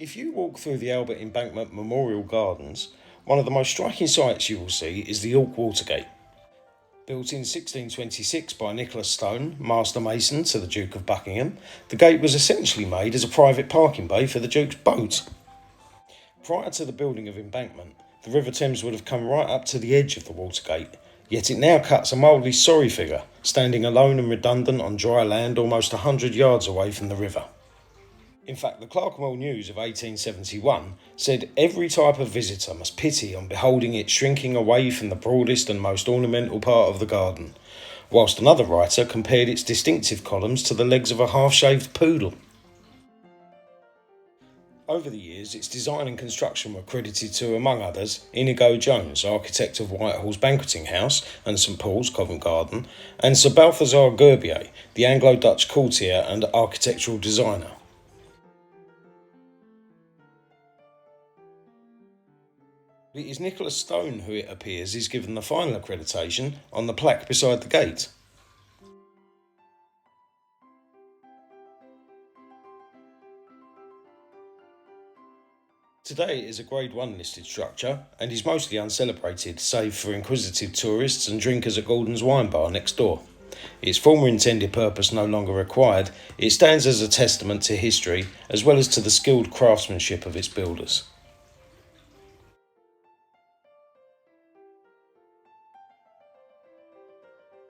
If you walk through the Albert Embankment Memorial Gardens, one of the most striking sights you will see is the Watergate. Built in 1626 by Nicholas Stone, master mason to the Duke of Buckingham, the gate was essentially made as a private parking bay for the Duke's boat. Prior to the building of Embankment, the River Thames would have come right up to the edge of the Watergate, yet it now cuts a mildly sorry figure, standing alone and redundant on dry land almost 100 yards away from the river. In fact, the Clerkenwell News of 1871 said every type of visitor must pity on beholding it shrinking away from the broadest and most ornamental part of the garden, whilst another writer compared its distinctive columns to the legs of a half-shaved poodle. Over the years, its design and construction were credited to, among others, Inigo Jones, architect of Whitehall's Banqueting House and St Paul's, Covent Garden, and Sir Balthazar Gerbier, the Anglo-Dutch courtier and architectural designer. It is Nicholas Stone who, it appears, is given the final accreditation on the plaque beside the gate. Today it is a Grade 1 listed structure and is mostly uncelebrated, save for inquisitive tourists and drinkers at Gordon's Wine Bar next door. Its former intended purpose no longer required, it stands as a testament to history as well as to the skilled craftsmanship of its builders.